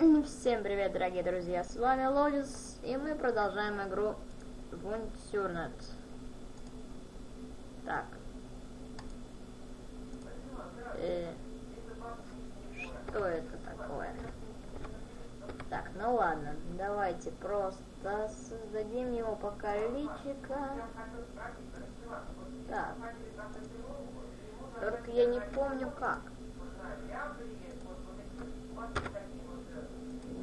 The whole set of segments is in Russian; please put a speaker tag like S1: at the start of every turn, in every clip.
S1: Всем привет, дорогие друзья, с вами Лодис, и мы продолжаем игру Вунтюрнет. Так. Что это такое? Так, ну ладно, давайте просто создадим его пока личика. Так. Только я не помню как.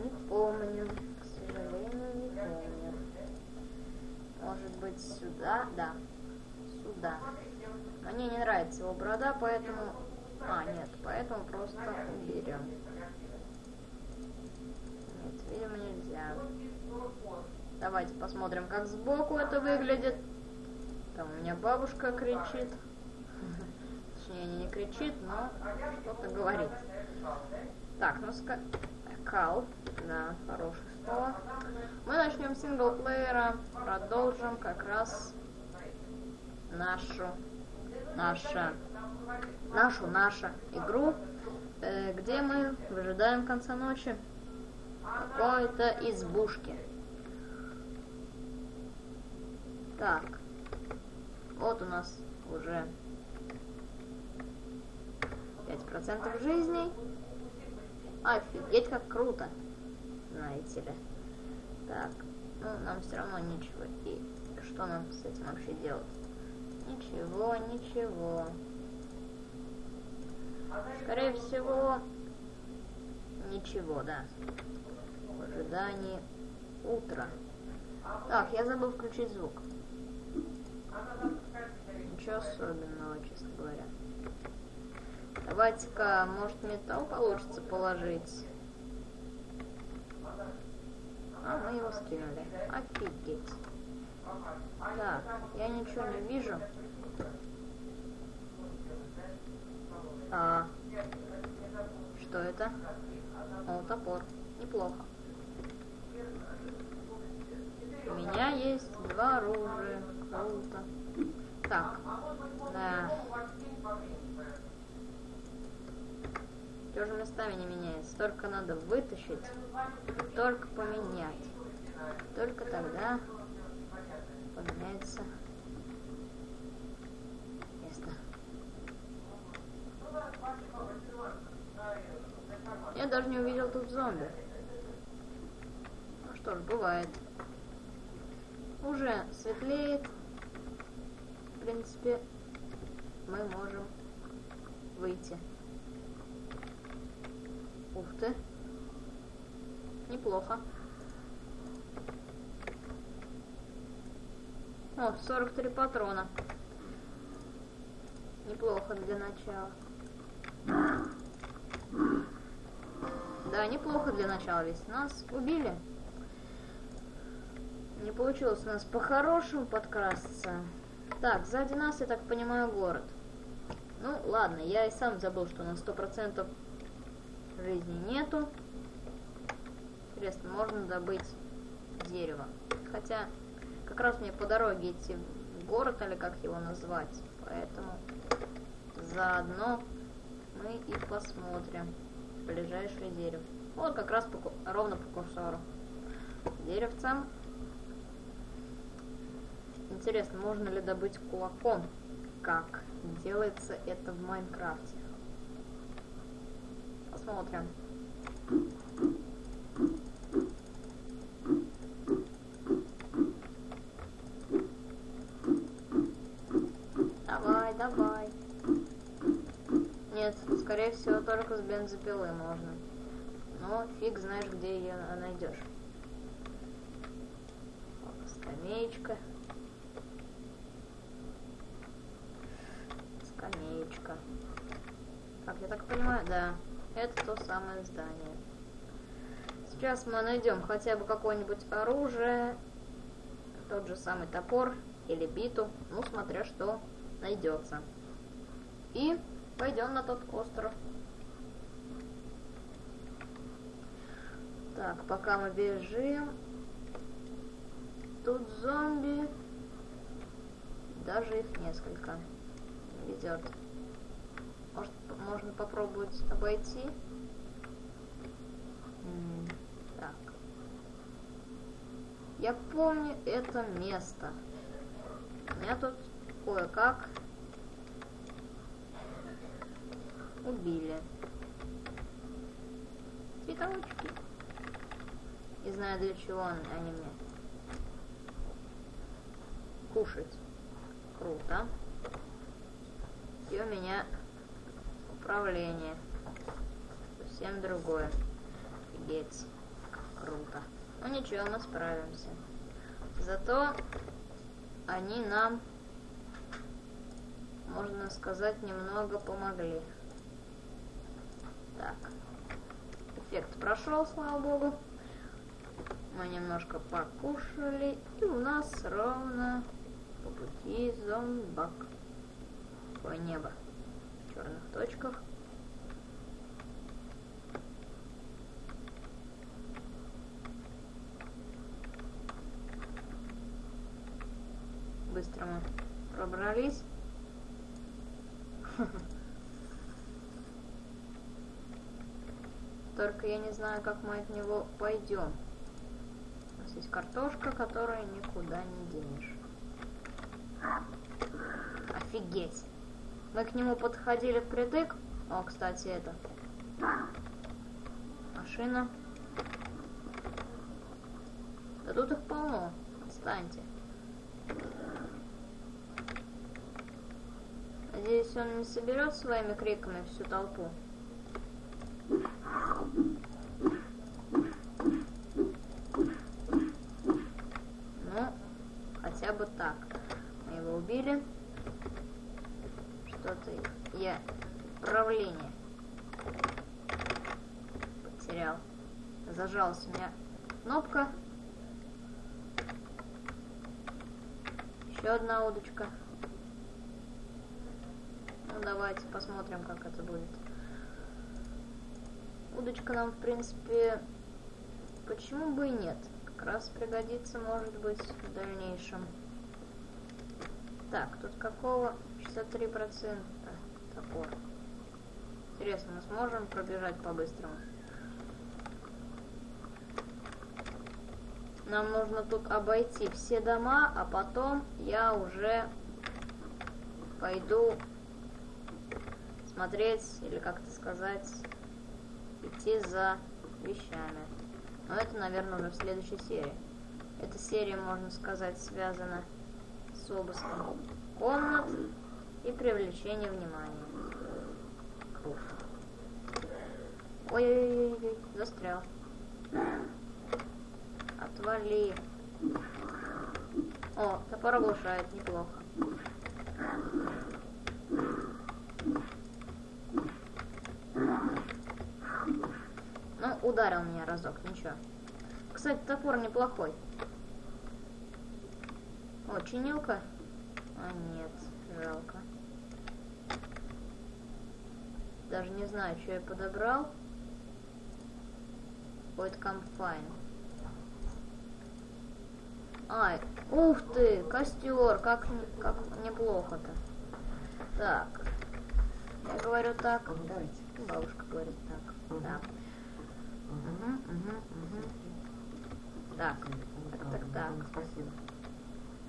S1: Не помню, к сожалению, не помню. Может быть сюда? Да, сюда. Мне не нравится его борода, поэтому... нет, поэтому просто уберем. Нет, видимо, нельзя. Давайте посмотрим, как сбоку это выглядит. Там у меня бабушка кричит. Точнее, не кричит, но что-то говорит. Так, ну Кал, да, хорошее слово. Мы начнем с синглплеера, продолжим как раз нашу игру, где мы выжидаем конца ночи какой-то избушки. Так, вот у нас уже 5% жизней. Офигеть, как круто, знаете ли. Так, ну нам все равно ничего. И что нам с этим вообще делать? Ничего, ничего. Скорее всего, ничего, да. В ожидании утра. Так, я забыл включить звук. Ничего особенного, честно говоря. Давайте-ка, может, металл получится положить. Мы его скинули. Офигеть. Так, я ничего не вижу. Что это? О, топор. Неплохо. У меня есть 2 оружия. Круто. Так. Да. Тоже местами не меняется. Только надо вытащить, только поменять. Только тогда поменяется место. Я даже не увидел тут зомби. Ну что ж, бывает. Уже светлеет. В принципе, мы можем выйти. Ух ты. Неплохо. О, 43 патрона. Неплохо для начала. Да, неплохо для начала, ведь нас убили. Не получилось у нас по-хорошему подкрасться. Так, сзади нас, я так понимаю, город. Ну, ладно, я и сам забыл, что на 100% жизни нету. Интересно, можно добыть дерево. Хотя, как раз мне по дороге идти в город, или как его назвать. Поэтому заодно мы и посмотрим ближайшее дерево. Вот как раз ровно по курсору. Деревцам. Интересно, можно ли добыть кулаком? Как делается это в Майнкрафте? Посмотрим. Давай, давай. Нет, скорее всего, только с бензопилы можно. Но фиг знаешь, где ее найдешь. Скамеечка. Скамеечка. Так, я так понимаю, да. Это то самое здание. Сейчас мы найдем хотя бы какое-нибудь оружие. Тот же самый топор или биту. Ну, смотря что найдется. И пойдем на тот остров. Так, пока мы бежим. Тут зомби. Даже их несколько. Везет. Может, можно попробовать обойти? Я помню это место. Меня тут кое-как убили. Цветочки. Не знаю, для чего они мне. Кушать. Круто. И у меня управление. Совсем другое. Офигеть. Круто. Ну ничего, мы справимся. Зато они нам, можно сказать, немного помогли. Так. Эффект прошел, слава богу. Мы немножко покушали. И у нас ровно по пути зомбак. Такое небо в черных точках. Быстро мы пробрались. Только я не знаю, как мы от него пойдем. У нас есть картошка, которую никуда не денешь. Офигеть. Мы к нему подходили впритык. О, кстати, это машина. Да тут их полно. Отстаньте. Надеюсь, он не соберет своими криками всю толпу. Ну, хотя бы так. Мы его убили. Что-то я управление потерял. Зажалась у меня кнопка. Еще одна удочка. Ну, давайте посмотрим, как это будет. Удочка нам, в принципе, почему бы и нет. Как раз пригодится, может быть, в дальнейшем. Так, тут какого? 63% топор. Интересно, мы сможем пробежать по-быстрому? Нам нужно тут обойти все дома, а потом я уже пойду смотреть, или как-то сказать, идти за вещами. Но это, наверное, уже в следующей серии. Эта серия, можно сказать, связана с обыском комнат и привлечением внимания. Ой-ой-ой, застрял. Отвали. О, топор оглушает, неплохо. Ну, ударил меня разок, ничего. Кстати, топор неплохой. О, чинилка? А, нет, жалко. Даже не знаю, что я подобрал. Какой-то комфайн. Ай, ух ты, костер, как неплохо-то. Так, я говорю так.
S2: Давайте.
S1: Бабушка говорит так. Да. Так.
S2: Спасибо.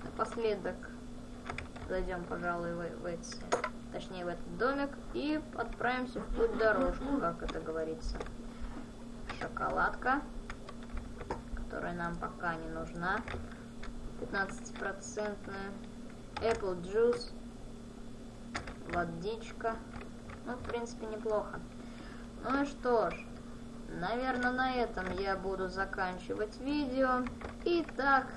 S1: Напоследок зайдем, пожалуй, в этот домик и отправимся в путь дорожку, как это говорится. Шоколадка, которая нам пока не нужна. 15%. Apple juice. Водичка. Ну, в принципе, неплохо. Ну и что ж, наверное, на этом я буду заканчивать видео. Итак,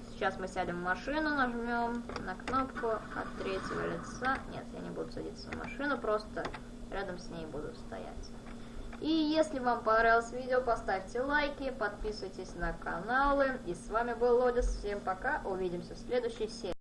S1: сейчас мы сядем в машину, нажмем на кнопку от третьего лица. Нет, я не буду садиться в машину, просто рядом с ней буду стоять. И если вам понравилось видео, поставьте лайки, подписывайтесь на каналы. И с вами был Лодис. Всем пока, увидимся в следующей серии.